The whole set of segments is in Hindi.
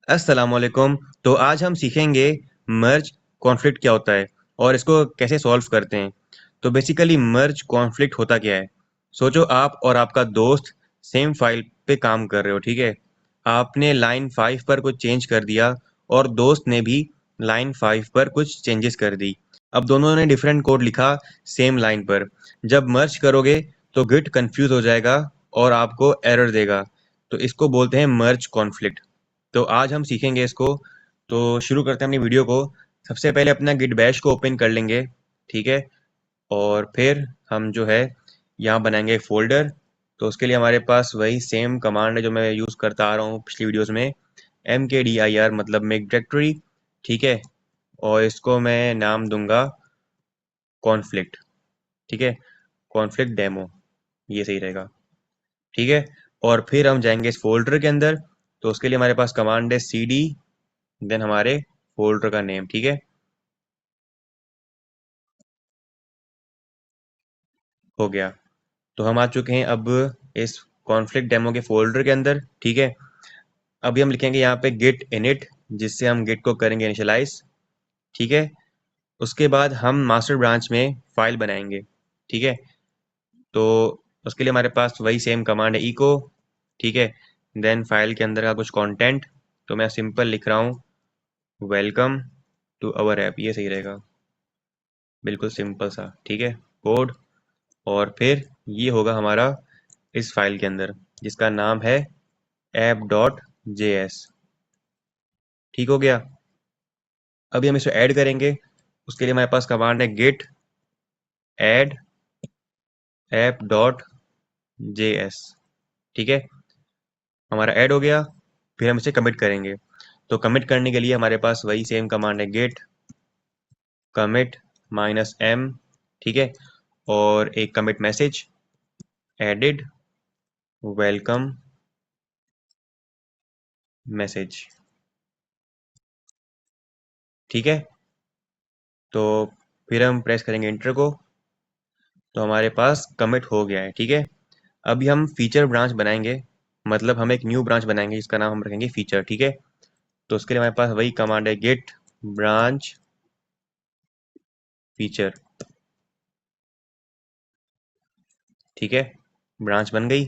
अस्सलाम वालेकुम। तो आज हम सीखेंगे मर्ज कॉन्फ्लिक्ट क्या होता है और इसको कैसे सॉल्व करते हैं। तो बेसिकली मर्ज कॉन्फ्लिक्ट होता क्या है। सोचो आप और आपका दोस्त सेम फाइल पे काम कर रहे हो, ठीक है। आपने लाइन 5 पर कुछ चेंज कर दिया और दोस्त ने भी लाइन 5 पर कुछ चेंजेस कर दी। अब दोनों ने डिफरेंट कोड लिखा सेम लाइन पर। जब मर्ज करोगे तो गिट कंफ्यूज हो जाएगा और आपको एरर देगा। तो इसको बोलते हैं मर्ज कॉन्फ्लिक्ट। तो आज हम सीखेंगे इसको। तो शुरू करते हैं अपनी वीडियो को। सबसे पहले अपना गिट बैश को ओपन कर लेंगे, ठीक है। और फिर हम जो है यहाँ बनाएंगे एक फोल्डर। तो उसके लिए हमारे पास वही सेम कमांड है जो मैं यूज़ करता आ रहा हूँ पिछली वीडियोस में। mkdir मतलब मेक डायरेक्टरी, ठीक है। और इसको मैं नाम दूंगा कॉन्फ्लिक्ट, ठीक है। कॉन्फ्लिक्ट डेमो, ये सही रहेगा, ठीक है। और फिर हम जाएंगे इस फोल्डर के अंदर। तो उसके लिए हमारे पास कमांड है cd देन हमारे फोल्डर का नेम, ठीक है। हो गया। तो हम आ चुके हैं अब इस कॉन्फ्लिक्ट डेमो के फोल्डर के अंदर, ठीक है। अभी हम लिखेंगे यहाँ पे गिट इनिट, जिससे हम गिट को करेंगे इनिशियलाइज, ठीक है। उसके बाद हम मास्टर ब्रांच में फाइल बनाएंगे, ठीक है। तो उसके लिए हमारे पास वही सेम कमांड है इको, ठीक है। देन फाइल के अंदर का कुछ कंटेंट, तो मैं सिंपल लिख रहा हूँ वेलकम टू अवर ऐप, ये सही रहेगा, बिल्कुल सिंपल सा, ठीक है। कोड। और फिर ये होगा हमारा इस फाइल के अंदर, जिसका नाम है app.js, ठीक हो गया। अभी हम इसे ऐड करेंगे। उसके लिए हमारे पास कमांड है git add app.js, ठीक है। हमारा ऐड हो गया। फिर हम इसे कमिट करेंगे। तो कमिट करने के लिए हमारे पास वही सेम कमांड है git commit -m, ठीक है। और एक commit message added welcome message, ठीक है। तो फिर हम प्रेस करेंगे इंटर को। तो हमारे पास कमिट हो गया है, ठीक है। अभी हम फीचर ब्रांच बनाएंगे, मतलब हम एक न्यू ब्रांच बनाएंगे जिसका नाम हम रखेंगे फीचर, ठीक है। तो उसके लिए हमारे पास वही कमांड है गेट ब्रांच फीचर, ठीक है। ब्रांच बन गई।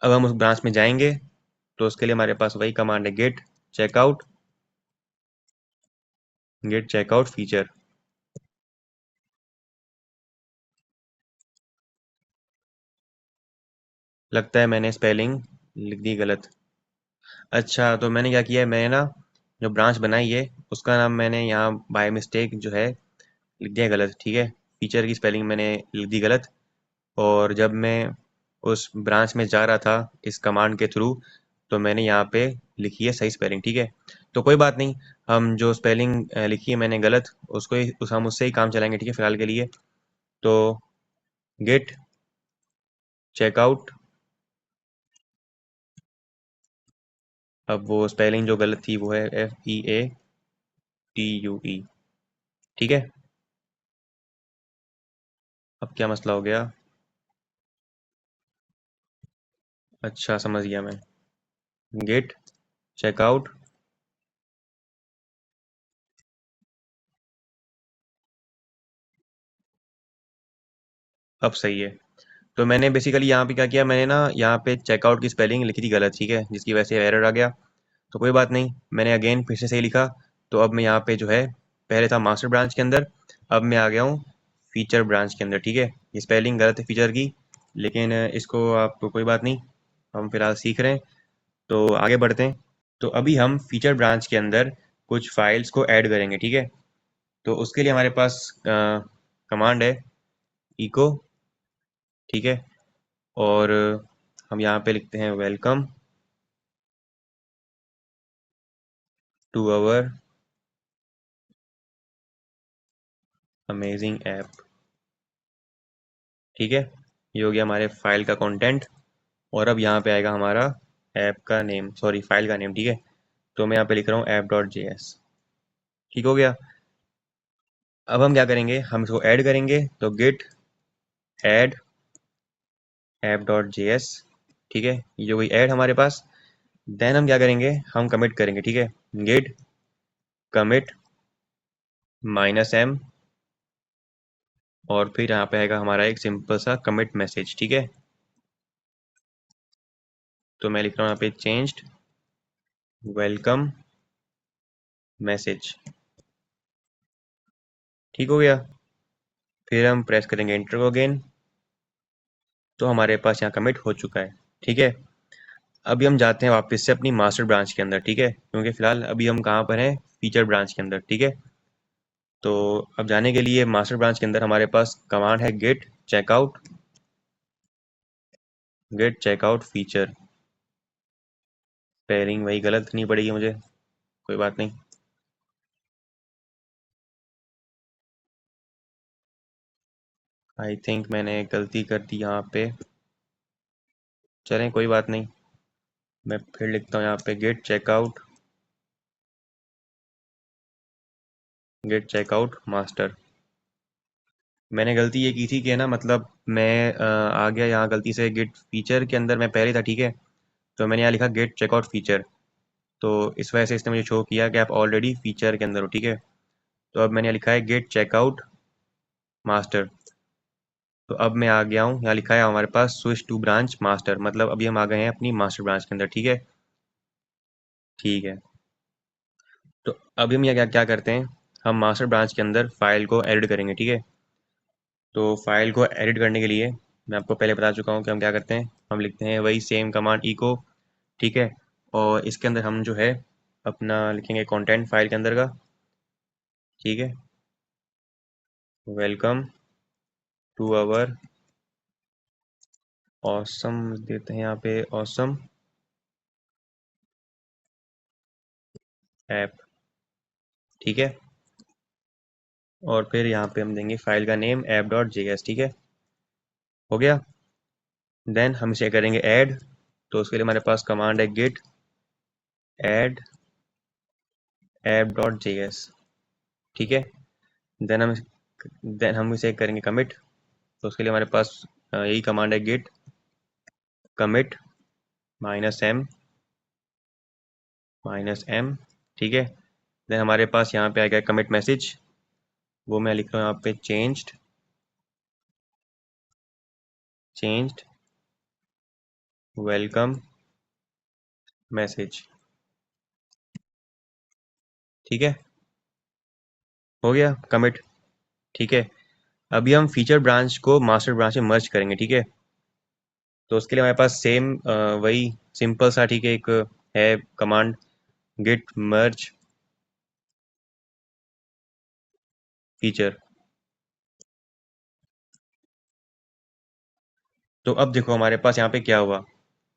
अब हम उस ब्रांच में जाएंगे। तो उसके लिए हमारे पास वही कमांड है गेट चेकआउट फीचर। लगता है मैंने स्पेलिंग लिख दी गलत। अच्छा, तो मैंने क्या किया है, मैंने ना जो ब्रांच बनाई है उसका नाम मैंने यहाँ बाय मिस्टेक जो है लिख दिया गलत, ठीक है। फीचर की स्पेलिंग मैंने लिख दी गलत। और जब मैं उस ब्रांच में जा रहा था इस कमांड के थ्रू, तो मैंने यहाँ पे लिखी है सही स्पेलिंग, ठीक है। तो कोई बात नहीं, हम जो स्पेलिंग लिखी है मैंने गलत, उसको ही हम उससे ही काम चलाएंगे, ठीक है, फिलहाल के लिए। तो गेट चेकआउट, अब वो स्पेलिंग जो गलत थी वो है FEATUE, ठीक है। अब क्या मसला हो गया। अच्छा, समझ गया मैं। गेट चेकआउट, अब सही है। तो मैंने बेसिकली यहाँ पे क्या किया, मैंने ना यहाँ पे चेकआउट की स्पेलिंग लिखी थी गलत, ठीक है, जिसकी वजह से एरर आ गया। तो कोई बात नहीं, मैंने अगेन फिर से सही लिखा। तो अब मैं यहाँ पे जो है, पहले था मास्टर ब्रांच के अंदर, अब मैं आ गया हूँ फीचर ब्रांच के अंदर, ठीक है। ये स्पेलिंग गलत है फीचर की, लेकिन इसको आप कोई बात नहीं, हम फिलहाल सीख रहे हैं। तो आगे बढ़ते हैं। तो अभी हम फीचर ब्रांच के अंदर कुछ फाइल्स को ऐड करेंगे, ठीक है। तो उसके लिए हमारे पास कमांड है इको, ठीक है। और हम यहाँ पे लिखते हैं welcome to our amazing app, ठीक है। ये हो गया हमारे फाइल का कंटेंट। और अब यहाँ पे आएगा हमारा ऐप का नेम, सॉरी फाइल का नेम, ठीक है। तो मैं यहाँ पे लिख रहा हूँ app.js, ठीक हो गया। अब हम क्या करेंगे, हम इसको ऐड करेंगे। तो git add app.js, ठीक है। ये हो गई ऐड हमारे पास। देन हम क्या करेंगे, हम कमिट करेंगे, ठीक है। गिट कमिट -m, और फिर यहाँ पे आएगा हमारा एक सिंपल सा कमिट मैसेज, ठीक है। तो मैं लिख रहा हूँ यहाँ पे चेंज्ड वेलकम मैसेज, ठीक हो गया। फिर हम प्रेस करेंगे एंटर को अगेन, तो हमारे पास यहाँ कमिट हो चुका है, ठीक है। अभी हम जाते हैं वापस से अपनी मास्टर ब्रांच के अंदर, ठीक है, क्योंकि फिलहाल अभी हम कहाँ पर हैं, फीचर ब्रांच के अंदर, ठीक है। तो अब जाने के लिए मास्टर ब्रांच के अंदर हमारे पास कमांड है गेट चेकआउट फीचर। पेयरिंग वही गलत नहीं पड़ेगी मुझे, कोई बात नहीं। आई थिंक मैंने गलती कर दी यहाँ पे, चलें कोई बात नहीं। मैं फिर लिखता हूँ यहाँ पे गेट चेकआउट मास्टर। मैंने गलती ये की थी कि है ना, मतलब मैं आ गया यहाँ गलती से गेट फीचर के अंदर, मैं पहले था, ठीक है। तो मैंने यहाँ लिखा गेट चेकआउट फीचर, तो इस वजह से इसने मुझे शो किया कि आप ऑलरेडी फीचर के अंदर हो, ठीक है। तो अब मैंने यहाँ लिखा है गेट चेकआउट मास्टर। तो अब मैं आ गया हूँ, यहाँ लिखा है हमारे पास स्विच टू ब्रांच मास्टर, मतलब अभी हम आ गए हैं अपनी मास्टर ब्रांच के अंदर, ठीक है। ठीक है, तो अभी हम यहाँ क्या क्या करते हैं, हम मास्टर ब्रांच के अंदर फाइल को एडिट करेंगे, ठीक है। तो फाइल को एडिट करने के लिए मैं आपको पहले बता चुका हूँ कि हम क्या करते हैं, हम लिखते हैं वही सेम कमांड इको, ठीक है। और इसके अंदर हम जो है अपना लिखेंगे कंटेंट फाइल के अंदर का, ठीक है। वेलकम टू आवर ऑसम देते हैं यहाँ पे, ऑसम ऐप, ठीक है। और फिर यहाँ पे हम देंगे फाइल का नेम app.js, ठीक है, हो गया। देन हम इसे करेंगे ऐड, तो उसके लिए हमारे पास कमांड है गिट ऐड app.js, ठीक है। देन हम देन हम इसे करेंगे कमिट, तो उसके लिए हमारे पास यही कमांड है गिट कमिट -m, ठीक है। देन हमारे पास यहाँ पे आएगा कमिट मैसेज, वो मैं लिख रहा हूँ यहाँ पे चेंज्ड वेलकम मैसेज, ठीक है, हो गया कमिट, ठीक है। अभी हम फीचर ब्रांच को मास्टर ब्रांच में मर्ज करेंगे, ठीक है। तो उसके लिए हमारे पास सेम वही सिंपल सा, ठीक है, एक है कमांड गिट मर्ज फीचर। तो अब देखो हमारे पास यहाँ पे क्या हुआ,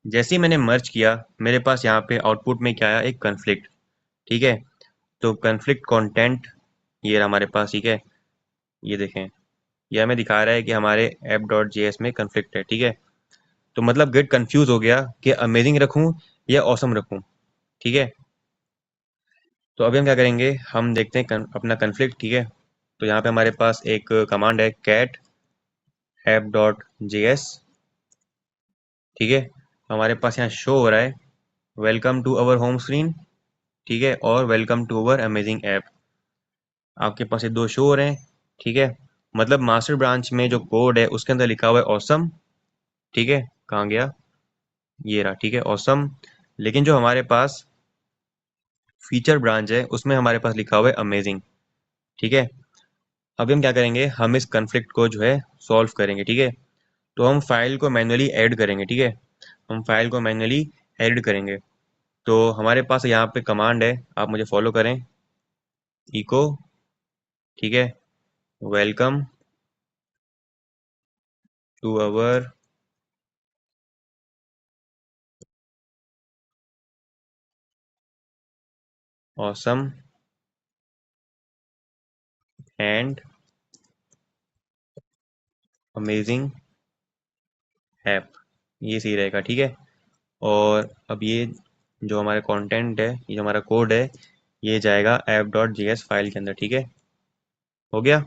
जैसे ही मैंने मर्ज किया मेरे पास यहाँ पे आउटपुट में क्या आया, एक कन्फ्लिक्ट, ठीक है। तो कन्फ्लिक्ट कंटेंट ये रहा हमारे पास, ठीक है। ये देखें, ये हमें दिखा रहा है कि हमारे app.js में कन्फ्लिक्ट है, ठीक है। तो मतलब गेट कंफ्यूज हो गया कि अमेजिंग रखूं या ऑसम रखूं, ठीक है। तो अभी हम क्या करेंगे, हम देखते हैं अपना कन्फ्लिक्ट, ठीक है। तो यहाँ पे हमारे पास एक कमांड है कैट app.js, ठीक है। हमारे पास यहाँ शो हो रहा है welcome to our home screen, ठीक है, और welcome to our amazing app. आपके पास ये दो शो हो रहे हैं, ठीक है। मतलब मास्टर ब्रांच में जो कोड है उसके अंदर लिखा हुआ है ऑसम, ठीक है। कहाँ गया, ये रहा, ठीक है, ऑसम। लेकिन जो हमारे पास फीचर ब्रांच है उसमें हमारे पास लिखा हुआ है अमेजिंग, ठीक है। अभी हम क्या करेंगे, हम इस कन्फ्लिक्ट को जो है सॉल्व करेंगे, ठीक है। तो हम फाइल को मैन्युअली ऐड करेंगे, ठीक है। हम फाइल को मैन्युअली ऐड करेंगे। तो हमारे पास यहाँ पे कमांड है, आप मुझे फॉलो करें, इको, ठीक है, welcome to our awesome and amazing app, ये सही रहेगा, ठीक है। और अब ये जो हमारा कंटेंट है, ये जो हमारा कोड है, ये जाएगा app.js फाइल के अंदर, ठीक है, हो गया।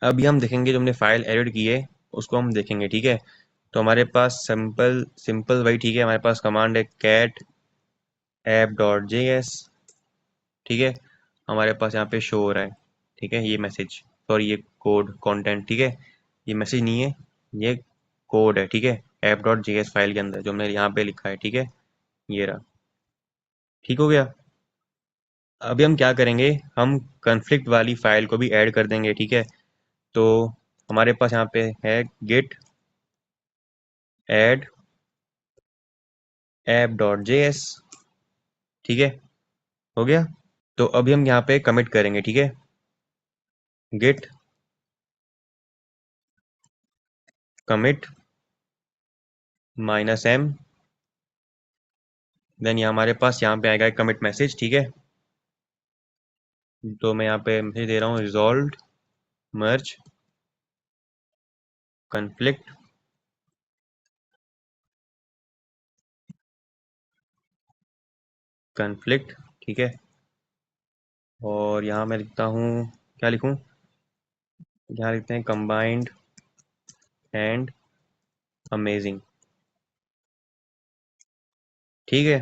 अभी हम देखेंगे जो हमने फाइल एडिट की है उसको हम देखेंगे, ठीक है। तो हमारे पास सिंपल सिंपल वही ठीक है, हमारे पास कमांड है cat app dot J S. ठीक है, हमारे पास यहाँ पे शो हो रहा है। ठीक है, ये मैसेज, सॉरी ये कोड कंटेंट। ठीक है, ये मैसेज नहीं है, ये कोड है। ठीक है, app dot J S file के अंदर जो हमने यहाँ पे लिखा है। ठीक है, ये रहा। ठीक हो गया। अभी हम क्या करेंगे, हम कन्फ्लिक्ट वाली फाइल को भी ऐड कर देंगे। ठीक है, तो हमारे पास यहाँ पे है git add app dot J S. ठीक है, हो गया। तो अभी हम यहाँ पे कमिट करेंगे। ठीक है, गिट कमिट -m, देन ये हमारे पास यहाँ पे आएगा कमिट मैसेज। ठीक है, तो मैं यहाँ पे मैसेज दे रहा हूँ रिजॉल्व मर्ज कन्फ्लिक्ट कन्फ्लिक्ट। ठीक है, और यहाँ मैं लिखता हूँ, क्या लिखूँ, यहाँ लिखते हैं कंबाइंड एंड अमेजिंग। ठीक है,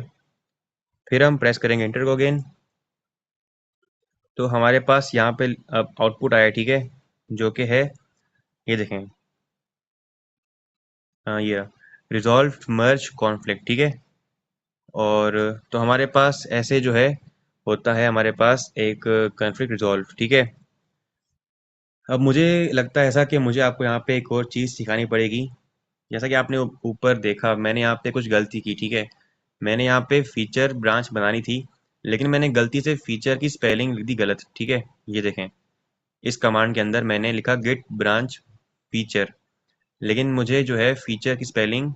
फिर हम प्रेस करेंगे इंटर को अगेन। तो हमारे पास यहाँ पे अब आउटपुट आया। ठीक है, जो कि है, ये देखें, ये रिजॉल्व मर्ज कॉन्फ्लिक्ट। ठीक है, और तो हमारे पास ऐसे जो है होता है, हमारे पास एक कॉन्फ्लिक्ट रिजॉल्व। ठीक है, अब मुझे लगता है ऐसा कि मुझे आपको यहाँ पे एक और चीज़ सिखानी पड़ेगी। जैसा कि आपने ऊपर देखा, मैंने यहाँ पे कुछ गलती की। ठीक है, मैंने यहाँ पे फीचर ब्रांच बनानी थी, लेकिन मैंने गलती से फीचर की स्पेलिंग लिख दी गलत। ठीक है, ये देखें, इस कमांड के अंदर मैंने लिखा गेट ब्रांच फीचर, लेकिन मुझे जो है फीचर की स्पेलिंग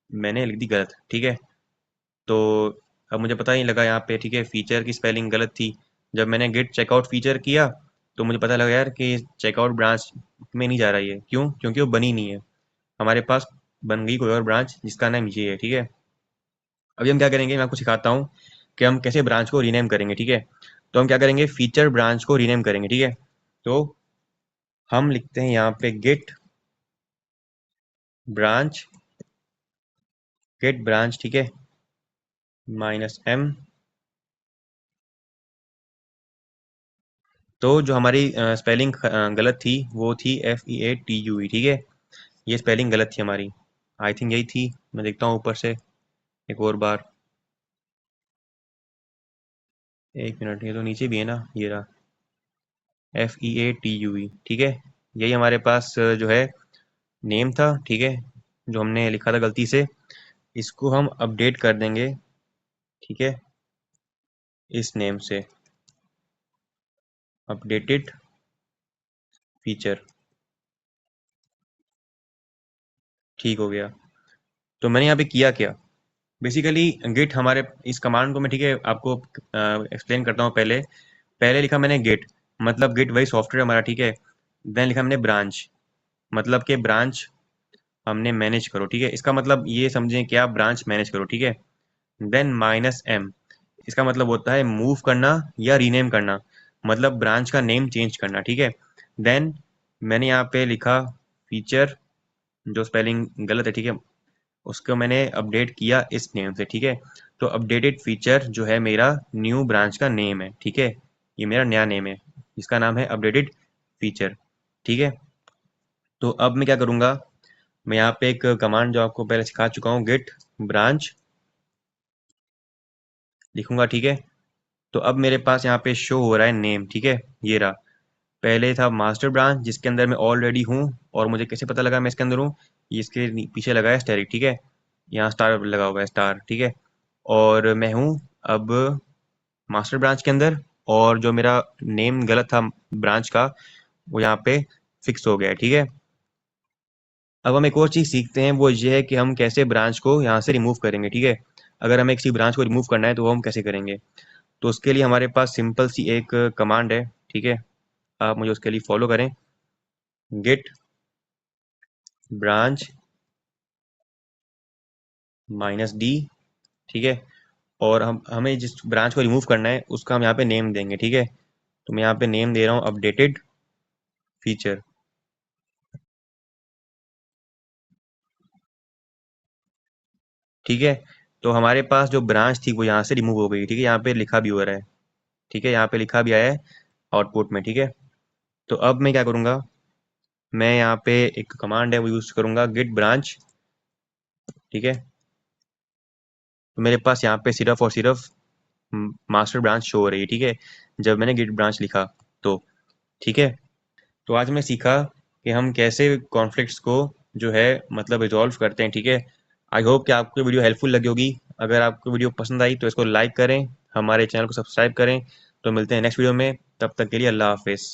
मैंने लिख दी गलत। ठीक है, तो अब मुझे पता नहीं लगा यहाँ पे। ठीक है, फीचर की स्पेलिंग गलत थी। जब मैंने गेट चेकआउट फीचर किया तो मुझे पता लगा यार कि चेकआउट ब्रांच में नहीं जा रही है। क्यों? क्योंकि वो बनी नहीं है। हमारे पास बन गई कोई और ब्रांच जिसका नाम ये है। ठीक है, अभी हम क्या करेंगे, मैं आपको सिखाता हूँ कि हम कैसे ब्रांच को रीनेम करेंगे। ठीक है, तो हम क्या करेंगे, फीचर ब्रांच को रीनेम करेंगे। ठीक है, तो हम लिखते हैं यहाँ पे ब्रांच गेट ब्रांच। ठीक है, -m। तो जो हमारी स्पेलिंग गलत थी वो थी FEATUE। ठीक है, ये स्पेलिंग गलत थी हमारी, आई थिंक यही थी। मैं देखता हूँ ऊपर से एक और बार, एक मिनट, ये तो नीचे भी है ना, ये रहा FEATUE। ठीक है, यही हमारे पास जो है नेम था। ठीक है, जो हमने लिखा था गलती से, इसको हम अपडेट कर देंगे। ठीक है, इस नेम से अपडेटेड फीचर। ठीक हो गया। तो मैंने यहाँ पे किया क्या, बेसिकली गिट हमारे इस कमांड को मैं, ठीक है, आपको एक्सप्लेन करता हूँ। पहले पहले लिखा मैंने गिट, मतलब गिट वही सॉफ्टवेयर हमारा। ठीक है, देन लिखा मैंने ब्रांच, मतलब कि ब्रांच हमने मैनेज करो। ठीक है, इसका मतलब ये समझें कि आप ब्रांच मैनेज करो। ठीक है, देन -m, इसका मतलब होता है मूव करना या रीनेम करना, मतलब ब्रांच का नेम चेंज करना। ठीक है, देन मैंने यहाँ पे लिखा फीचर, जो स्पेलिंग गलत है। ठीक है, उसको मैंने अपडेट किया इस नेम से। ठीक है, तो अपडेटेड फीचर जो है मेरा न्यू ब्रांच का नेम है। ठीक है, ये मेरा नया नेम है, इसका नाम है अपडेटेड फीचर। ठीक है, तो अब मैं क्या करूँगा, मैं यहाँ पे एक कमांड जो आपको पहले सिखा चुका हूँ, गेट ब्रांच लिखूंगा। ठीक है, तो अब मेरे पास यहाँ पे शो हो रहा है नेम। ठीक है, ये रहा। पहले था मास्टर ब्रांच जिसके अंदर मैं ऑलरेडी हूँ, और मुझे कैसे पता लगा मैं इसके अंदर हूँ, ये इसके पीछे लगा है स्टेरिक। ठीक है, यहाँ स्टार लगा हुआ है, स्टार। ठीक है, और मैं हूँ अब मास्टर ब्रांच के अंदर, और जो मेरा नेम गलत था ब्रांच का, वो यहाँ पे फिक्स हो गया है। ठीक है, अब हम एक और चीज़ सीखते हैं, वो ये है कि हम कैसे ब्रांच को यहाँ से रिमूव करेंगे। ठीक है, अगर हमें किसी ब्रांच को रिमूव करना है तो वो हम कैसे करेंगे, तो उसके लिए हमारे पास सिंपल सी एक कमांड है। ठीक है, आप मुझे उसके लिए फॉलो करें, गेट ब्रांच -d। ठीक है, और हमें जिस ब्रांच को रिमूव करना है उसका हम यहाँ पे नेम देंगे। ठीक है, तो मैं यहाँ पे नेम दे रहा हूँ अपडेटेड फीचर। ठीक है। तो हमारे पास जो ब्रांच थी वो यहाँ से रिमूव हो गई, ठीक है, यहाँ पे लिखा भी हो रहा है, ठीक है, यहाँ पे लिखा भी आया है आउटपुट में, ठीक है। तो अब मैं क्या करूँगा, मैं यहाँ पे एक कमांड है वो यूज़ करूँगा, गिट ब्रांच, ठीक है। तो मेरे पास यहाँ पे सिर्फ और सिर्फ मास्टर ब्रांच शो हो रही है, ठीक है, जब मैंने गिट ब्रांच लिखा तो, ठीक है। तो आज मैं सीखा कि हम कैसे कॉन्फ्लिक्ट्स को जो है मतलब रिजॉल्व करते हैं, ठीक है। आई होप कि आपको वीडियो हेल्पफुल लगी होगी। अगर आपको वीडियो पसंद आई तो इसको लाइक करें, हमारे चैनल को सब्सक्राइब करें। तो मिलते हैं नेक्स्ट वीडियो में, तब तक के लिए अल्लाह हाफिज़।